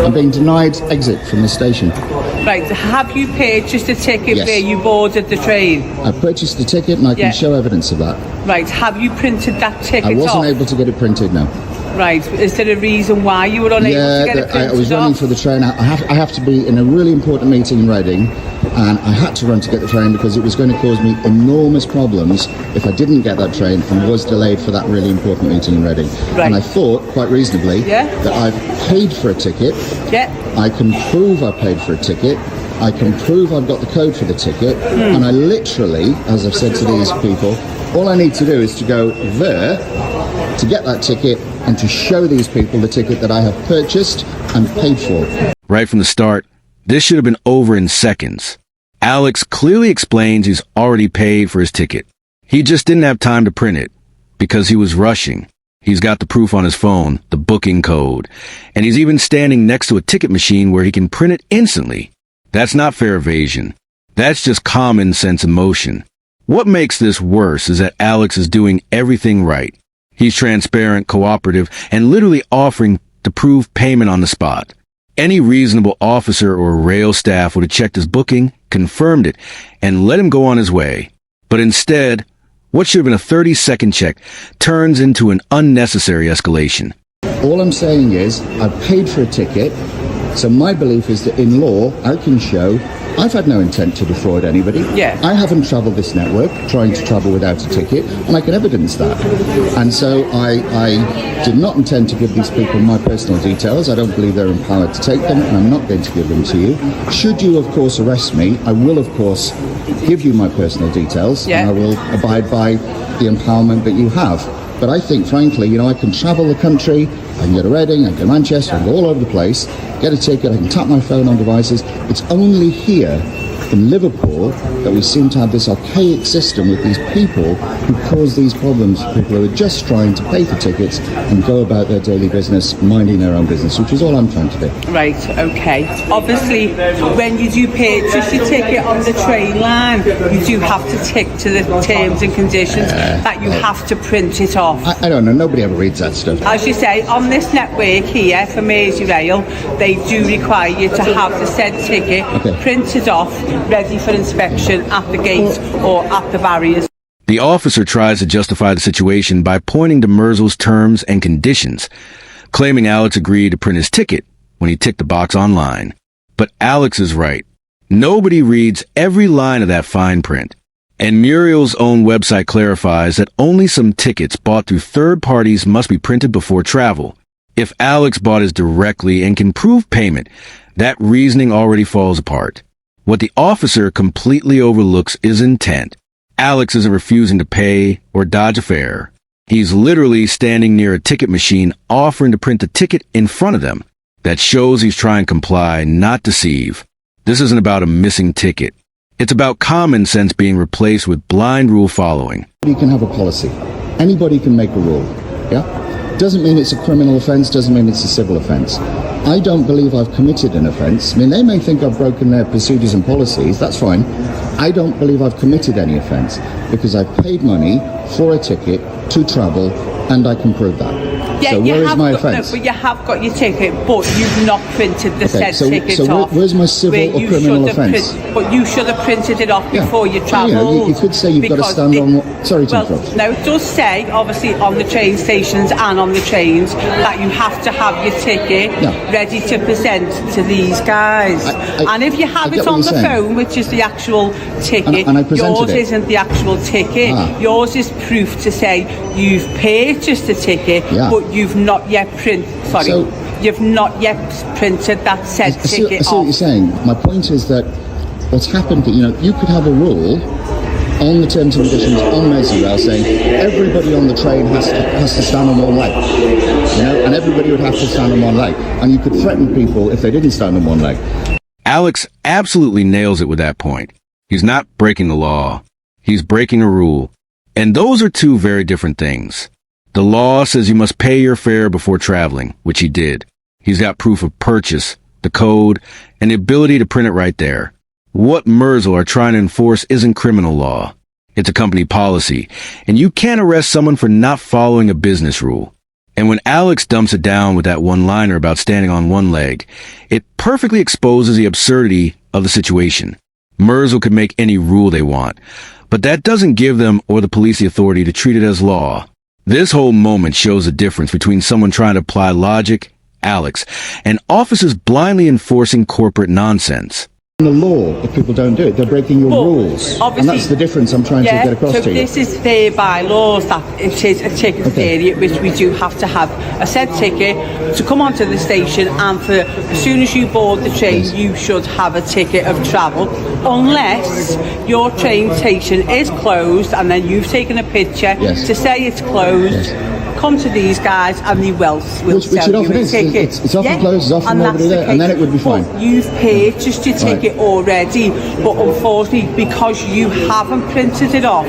I'm being denied exit from the station. Right, have you purchased a ticket Yes. where you boarded the train? I purchased the ticket and I can show evidence of that. Right, have you printed that ticket I wasn't off? able to get it printed, no. Right, is there a reason why you were unable to get it printed I was running off? for the train. I have to be in a really important meeting in Reading, and I had to run to get the train because it was going to cause me enormous problems if I didn't get that train and was delayed for that really important meeting in Reading. Right. And I thought, quite reasonably, that I've paid for a ticket. Yeah. I can prove I paid for a ticket. I can prove I've got the code for the ticket. And I literally, as I've said to these people, all I need to do is to go there to get that ticket and to show these people the ticket that I have purchased and paid for. Right from the start, this should have been over in seconds. Alex clearly explains he's already paid for his ticket. He just didn't have time to print it because he was rushing. He's got the proof on his phone, the booking code, and he's even standing next to a ticket machine where he can print it instantly. That's not fair evasion. That's just common sense emotion. What makes this worse is that Alex is doing everything right. He's transparent, cooperative, and literally offering to prove payment on the spot. Any reasonable officer or rail staff would have checked his booking, confirmed it, and let him go on his way. But instead, what should have been a 30-second check turns into an unnecessary escalation. All I'm saying is I've paid for a ticket, so my belief is that in law I can show I've had no intent to defraud anybody. Yeah. I haven't travelled this network trying to travel without a ticket, and I can evidence that. And so I did not intend to give these people my personal details. I don't believe they're empowered to take them, and I'm not going to give them to you. Should you, of course, arrest me, I will, of course, give you my personal details, and I will abide by the empowerment that you have. But I think, frankly, I can travel the country, I can go to Reading, I can go to Manchester, I can go all over the place, get a ticket, I can tap my phone on devices. It's only here in Liverpool that we seem to have this archaic system with these people who cause these problems for people who are just trying to pay for tickets and go about their daily business, minding their own business, which is all I'm trying to do. Right, okay. Obviously, when you do purchase your ticket on the train line, you do have to tick to the terms and conditions that you have to print it off. I don't know, nobody ever reads that stuff. As you say, on this network here for Merseyrail, they do require you to have the said ticket printed off, ready for inspection at the gate or at the barriers. The officer tries to justify the situation by pointing to Merzel's terms and conditions, claiming Alex agreed to print his ticket when he ticked the box online. But Alex is right. Nobody reads every line of that fine print. And Muriel's own website clarifies that only some tickets bought through third parties must be printed before travel. If Alex bought his directly and can prove payment, that reasoning already falls apart. What the officer completely overlooks is intent. Alex isn't refusing to pay or dodge a fare. He's literally standing near a ticket machine offering to print the ticket in front of them. That shows he's trying to comply, not deceive. This isn't about a missing ticket. It's about common sense being replaced with blind rule following. You can have a policy. Anybody can make a rule. Yeah? Doesn't mean it's a criminal offence, doesn't mean it's a civil offence. I don't believe I've committed an offence. I mean, they may think I've broken their procedures and policies, that's fine. I don't believe I've committed any offence because I've paid money for a ticket to travel and I can prove that. Yeah, so where is my offence? No, but you have got your ticket, but you've not printed the said ticket off. Where's my civil or criminal offence? But you should have printed it off before you travelled. You could say you've got to stand on... Sorry to interrupt. No, it does say, obviously, on the train stations and on the trains, that you have to have your ticket ready to present to these guys. And if you have it on the phone, which is the actual ticket, and yours isn't the actual ticket. Yours is proof to say you've purchased the ticket, but you've not yet you've not yet printed that said ticket I see what you're saying. My point is that what's happened, you could have a rule on the terms and conditions on Merseyrail saying everybody on the train has to stand on one leg, and everybody would have to stand on one leg, and you could threaten people if they didn't stand on one leg. Alex absolutely nails it with that point. He's not breaking the law. He's breaking a rule. And those are two very different things. The law says you must pay your fare before traveling, which he did. He's got proof of purchase, the code, and the ability to print it right there. What Merzel are trying to enforce isn't criminal law. It's a company policy, and you can't arrest someone for not following a business rule. And when Alex dumps it down with that one-liner about standing on one leg, it perfectly exposes the absurdity of the situation. Merzel could make any rule they want, but that doesn't give them or the police the authority to treat it as law. This whole moment shows the difference between someone trying to apply logic, Alex, and officers blindly enforcing corporate nonsense. The law, if people don't do it, they're breaking your rules. And that's the difference I'm trying to get across to you. So this is their bylaws that it is a ticket period, which we do have to have a said ticket to come onto the station, and for as soon as you board the train, you should have a ticket of travel, unless your train station is closed and then you've taken a picture to say it's closed. Come to these guys and they will sell you a ticket. It's often closed, it's often nobody there, and then it would be fine. But you've purchased your ticket already, but unfortunately, because you haven't printed it off,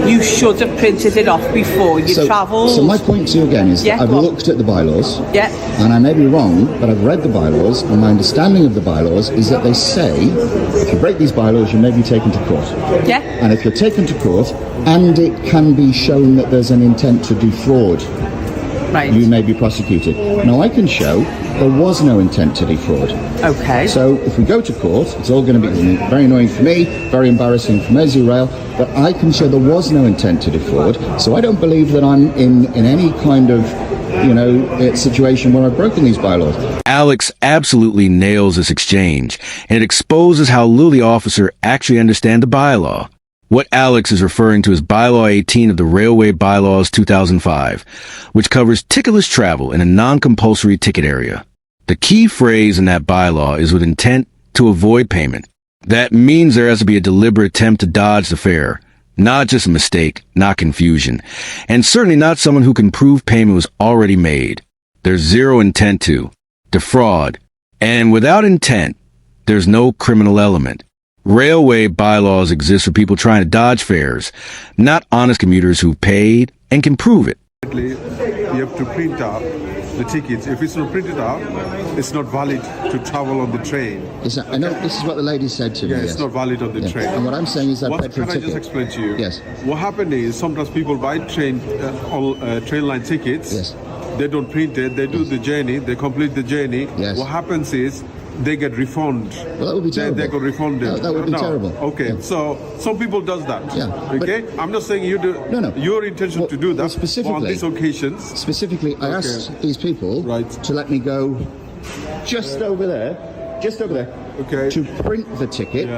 you should have printed it off before you travelled. So my point to you again is that I've looked at the bylaws, and I may be wrong, but I've read the bylaws, and my understanding of the bylaws is that they say if you break these bylaws, you may be taken to court. And if you're taken to court, and it can be shown that there's an intent to defraud, you may be prosecuted. Now, I can show there was no intent to defraud. So if we go to court, it's all going to be very annoying for me, very embarrassing for Mersey Rail, but I can show there was no intent to defraud. So I don't believe that I'm in any kind of situation where I've broken these bylaws. Alex absolutely nails this exchange, and it exposes how little the officer actually understands the bylaw. What Alex is referring to is Bylaw 18 of the Railway Bylaws 2005, which covers ticketless travel in a non-compulsory ticket area. The key phrase in that bylaw is with intent to avoid payment. That means there has to be a deliberate attempt to dodge the fare, not just a mistake, not confusion, and certainly not someone who can prove payment was already made. There's zero intent to defraud, and without intent, there's no criminal element. Railway bylaws exist for people trying to dodge fares, not honest commuters who paid and can prove it. You have to print out the tickets. If it's not printed out, it's not valid to travel on the train. I know this is what the lady said to me. It's not valid on the train. And what I'm saying is that Can I just explain to you? Yes. What happened is sometimes people buy train line tickets. They don't print it. They do the journey. They complete the journey. What happens is they get refunded. Well, that would be terrible. They get refunded. That would be terrible. Okay, so some people does that. Okay, I'm not saying you do. No. Your intention to do that. Specifically, on these occasions. Specifically, I asked these people to let me go just over there, to print the ticket.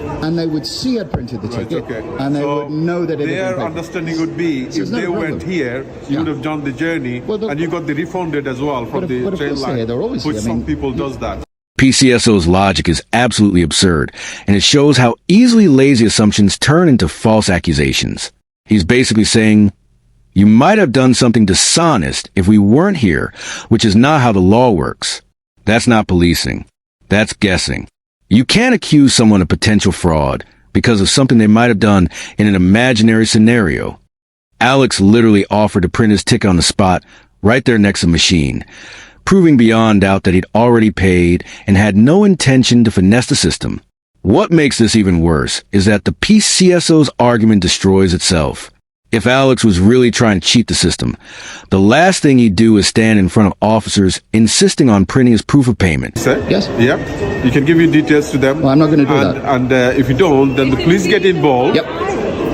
And they would see I'd printed the ticket, and they would know that it had been their paid. understanding would be if they went here, you would have done the journey, and you got the refunded as well from the train line, which some people does that. PCSO's logic is absolutely absurd, and it shows how easily lazy assumptions turn into false accusations. He's basically saying, you might have done something dishonest if we weren't here, which is not how the law works. That's not policing. That's guessing. You can't accuse someone of potential fraud because of something they might have done in an imaginary scenario. Alex literally offered to print his ticket on the spot right there next to the machine, proving beyond doubt that he'd already paid and had no intention to finesse the system. What makes this even worse is that the PCSO's argument destroys itself. If Alex was really trying to cheat the system, the last thing he'd do is stand in front of officers insisting on printing his proof of payment. Yes? Yep. You can give your details to them. Well, I'm not going to do that. And if you don't, then the police get involved.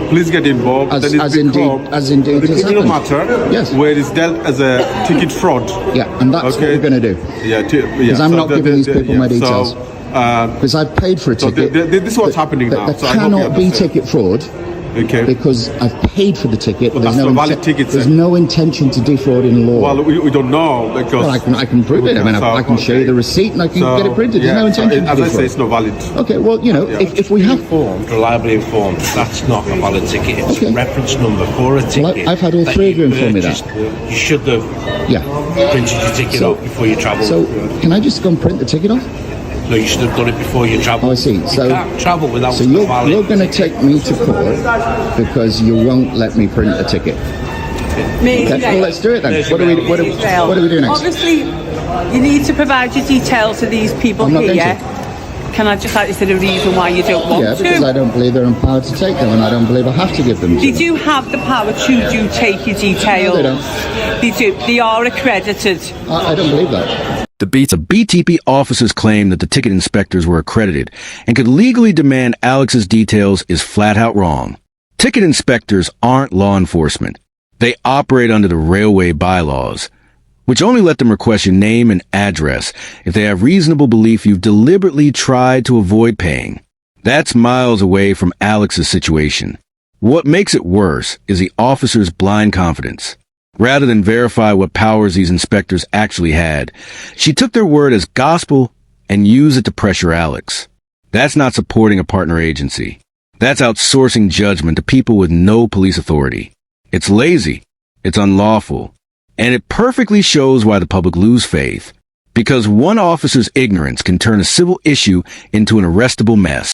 Police get involved. As indeed the criminal matter, where it's dealt as a ticket fraud. And that's what we're going to do. Because I'm not giving these people my details. Because I've paid for a ticket. This is what's happening now. There cannot be ticket fraud. Because I've paid for the ticket. Well, there's no intention to defraud in law. Well, we don't know because. Well, I can prove it. I mean, I can show you the receipt and I can get it printed. There's no intention. As I say, it's not valid. Okay, well, if we have reliably informed, that's not a valid ticket. It's a reference number for a ticket. Well, I've had all three of you inform me that. You should have printed your ticket off before you travel. So, can I just go and print the ticket off? No, you should have done it before you travel. Oh, I see. So, you can't travel without so you're going to take me to court because you won't let me print a ticket. Okay, well, let's do it then. What do we do next? Obviously, you need to provide your details to these people here. can I just ask, is there a reason why you don't want to? Yeah, because I don't believe they're empowered to take them, and I don't believe I have to give them to They them. do have the power to do take your details. No, they don't. They do. They are accredited. I don't believe that. The BTP officers claim that the ticket inspectors were accredited and could legally demand Alex's details is flat out wrong. Ticket inspectors aren't law enforcement. They operate under the railway bylaws, which only let them request your name and address if they have reasonable belief you've deliberately tried to avoid paying. That's miles away from Alex's situation. What makes it worse is the officer's blind confidence. Rather than verify what powers these inspectors actually had, she took their word as gospel and used it to pressure Alex. That's not supporting a partner agency. That's outsourcing judgment to people with no police authority. It's lazy, it's unlawful, and it perfectly shows why the public lose faith. Because one officer's ignorance can turn a civil issue into an arrestable mess.